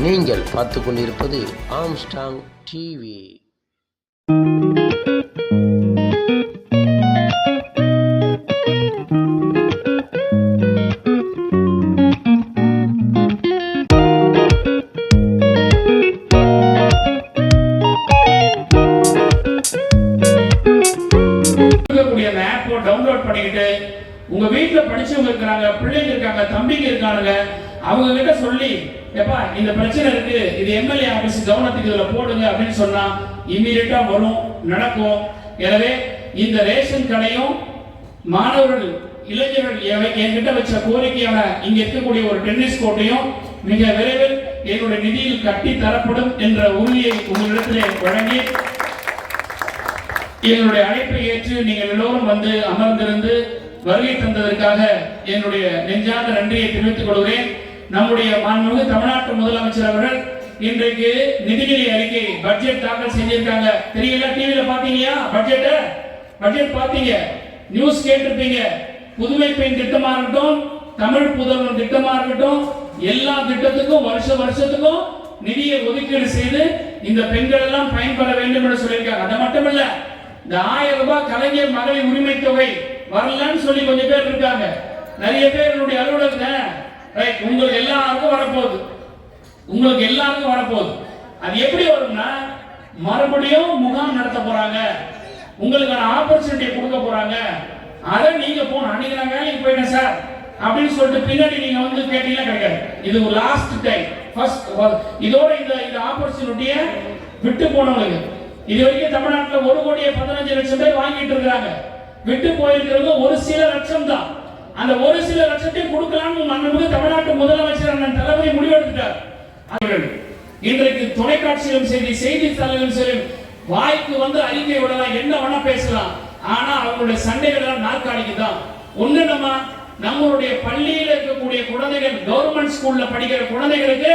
நீங்கள் பார்த்து கொண்டிருப்பது ஆம்ஸ்டாங் டிவி. டவுன்லோட் பண்ணிக்கிட்டு உங்க வீட்டுல படிச்சவங்க இருக்காங்க, பிள்ளைங்க இருக்காங்க, தம்பிங்க இருக்கானுங்க, அவங்க கிட்ட சொல்லி எப்பா இந்த பிரச்சனை இருக்கு, இது எம்எல்ஏ ஆபீஸ் கவனத்துக்கு இதுல போடுங்க அப்படின்னு சொன்னா இமீடியட்டா வரும், நடக்கும். எனவே இந்த ரேஷன் கடையும் மாணவர்கள் இளைஞர்கள் என்கிட்ட வச்ச கோரிக்கையான இங்க இருக்கக்கூடிய ஒரு டென்னிஸ் கோட்டையும் மிக விரைவில் என்னுடைய நிதியில் கட்டி தரப்படும் என்ற உறுதியை உங்களிடத்திலே வழங்கி என்னுடைய அழைப்பை ஏற்று நீங்கள் எல்லோரும் வந்து அமர்ந்திருந்து வருகை தந்ததற்காக என்னுடைய நெஞ்சார்ந்த நன்றியை தெரிவித்துக் கொள்கிறேன். நம்முடைய மாண்புமிகு தமிழ்நாட்டு முதலமைச்சர் அவர்கள் இன்றைக்கு நிதிநிலை அறிக்கை பட்ஜெட் தாக்கல் செஞ்சிருக்காங்க. தெரியல, டிவில பாத்தீங்களா? பட்ஜெட் பாத்தீங்க, நியூஸ் கேட்டிருப்பீங்க. புதுமை பெண் திட்டமா இருக்கட்டும், தமிழ் புதல்வன் திட்டமா இருக்கட்டும், எல்லா திட்டத்துக்கும் வருஷத்துக்கும் நிதியை ஒதுக்கீடு செய்து இந்த பெண்கள் எல்லாம் பயன்பெற வேண்டும் என்று சொல்லியிருக்காங்க. அது மட்டுமல்ல, இந்த 1000 ரூபாய் கலைஞர் மகளிர் உரிமை தொகை வரலன்னு சொல்லி கொஞ்சம் பேர் இருக்காங்க. நிறைய பேர் என்னுடைய அலுவலகத்தில் உங்களுக்கு எல்லாருக்கும் வரப்போகுது. அது எப்படி வரும்னா, மறுபடியும் முகாம் நடத்த போறாங்க, உங்களுக்கான ஆப்பர்ச்சுனிட்டி கொடுக்க போறாங்க. அதை நீங்க போகணும். அன்னைக்கு நான் வேலைக்கு போயிட்டேன் சார் அப்படின்னு சொல்லிட்டு பின்னாடி நீங்க வந்து கேட்டீங்கன்னா கிடைக்காது. இது ஒரு லாஸ்ட் டைம், இதோட இந்த ஆப்பர்ச்சுனிட்டியை விட்டு போனவங்களுக்கு இது வரைக்கும் தமிழ்நாட்டில் 1,15,00,000 பேர் வாங்கிட்டு இருக்காங்க. விட்டு போயிருக்கிறவங்க ஒரு சில லட்சம் தான். அந்த ஒரு சில லட்சத்தை கொடுக்கலாம்னு மாண்புமிகு தமிழ்நாட்டு முதலமைச்சர் அண்ணன் தளபதி முடிவெடுத்துட்டார். இன்றைக்கு தொலைக்காட்சியிலும் சரி, செய்தித்தாளிலும் சரி, வாய்க்கு வந்து அறிக்கை விடலாம், என்ன வேணா பேசலாம். ஆனா அவங்களுடைய சண்டைகள் எல்லாம் நாற்காலிக்கு தான். ஒண்ணு, நம்மளுடைய பள்ளியில் இருக்கக்கூடிய குழந்தைகள், கவர்மெண்ட் ஸ்கூல்ல படிக்கிற குழந்தைகளுக்கு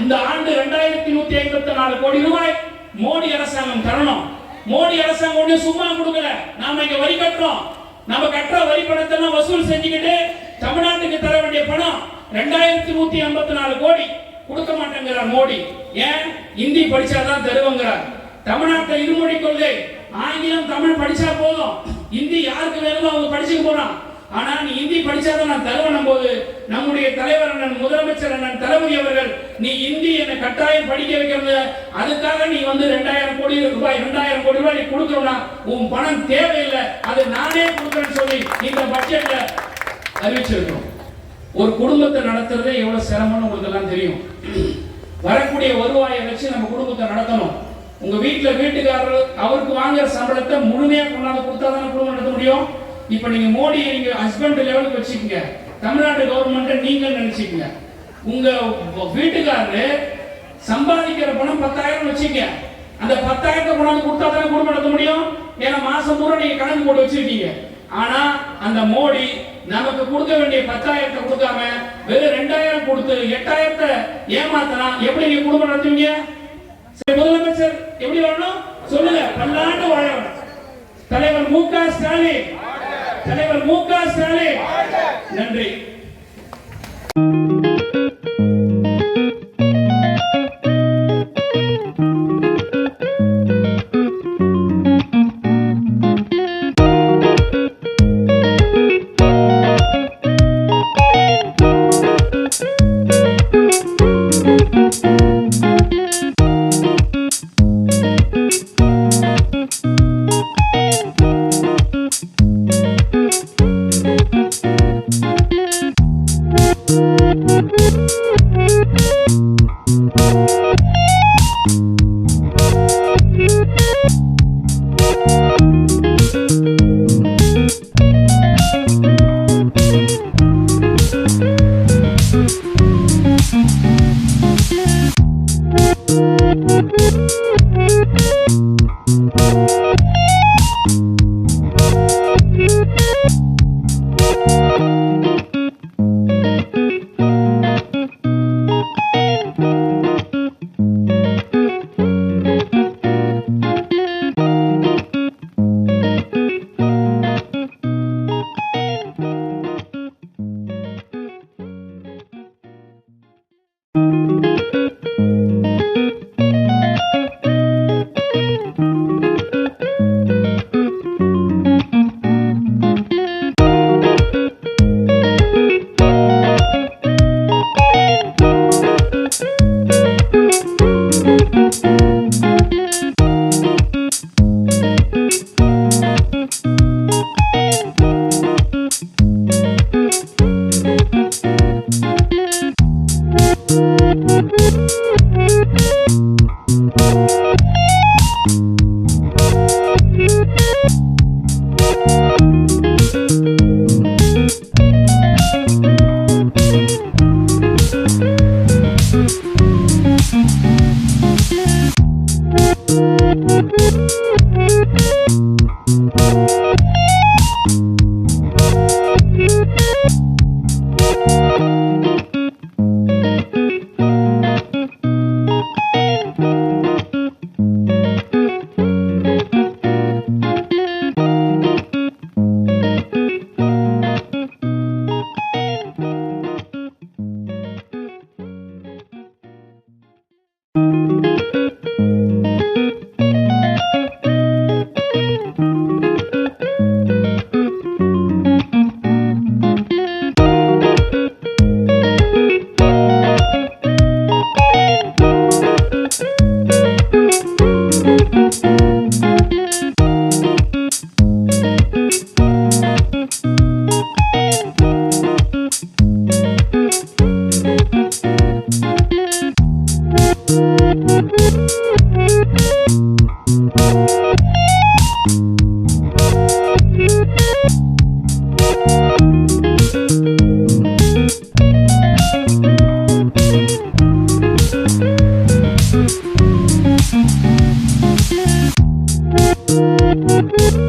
இந்த ஆண்டு 2154 கோடி ரூபாய் மோடி அரசாங்கம் தரணும். மோடி அரசாங்கம் ஒண்ணு சும்மா கொடுக்கல. நாம இங்க வரி கட்டுறோம். நம்ம கட்டுற வரி பணத்தை வசூல் செஞ்சுக்கிட்டு தமிழ்நாட்டுக்கு தர வேண்டிய பணம் 2154 கோடி கொடுக்க மாட்டேங்கிறார் மோடி. ஏன்? இந்தி படிச்சாதான் தருவங்கிறார். தமிழ்நாட்டில் இருமொழி கொள்கை, ஆங்கிலம் தமிழ் படிச்சா போதும், இந்தி யாருக்கு வேணுமோ அவங்க படிச்சுக்க போறான். ஆனா நீ இந்தி படிச்சாதான் நான் தருவனும் போது நம்முடைய தலைவர் அண்ணன் முதலமைச்சர் அண்ணன் தளபதி அவர்கள், நீ இந்தி என்ன கட்டாயம் படிக்க வைக்கிறது, அதுக்காக நீ வந்து 2,000 கோடி ரூபாய் நீ கொடுக்கணும்னா உன் பணம் தேவையில்லை, அது நானே கொடுக்குறேன்னு சொல்லி இந்த பட்ஜெட்ல அறிவிச்சிருக்கோம். ஒரு குடும்பத்தை நடத்துறதே எவ்வளவு சிரமம்னு உங்களுக்கு எல்லாம் தெரியும். வரக்கூடிய வருவாயை வச்சு நம்ம குடும்பத்தை நடத்தணும். உங்க வீட்டுக்காரர் அவருக்கு வாங்குற சம்பளத்தை முழுமையா கொண்டாந்து கொடுத்தாதான் குடும்பம் நடத்த முடியும். இப்ப நீங்க மோடியை நீங்க ஹஸ்பண்ட் லெவலுக்கு வச்சுக்கீங்க, தமிழ்நாடு கவர்மெண்ட் நீங்க நினைச்சுக்கீங்க. உங்க வீட்டுக்காரரு சம்பாதிக்கிற பணம் 10,000 வச்சுக்கீங்க. அந்த 10,000 கொண்டாந்து கொடுத்தா தானே குடும்பம் நடத்த முடியும். ஏன்னா மாசம் பூரா நீங்க கணக்கு போட்டு வச்சிருக்கீங்க. ஆனா அந்த மோடி நமக்கு கொடுக்க வேண்டிய 10,000 கொடுக்காம வெறும் 2,000 கொடுத்து 8,000 ஏமாத்தலாம். எப்படி நீங்க குடும்பம் நடத்துவீங்க? முதலமைச்சர் எப்படி வரணும் சொல்லுங்க. பல்லாண்டு வாழணும். தலைவர் மு க ஸ்டாலின், தலைவர் மு க ஸ்டாலின். நன்றி. Thank you.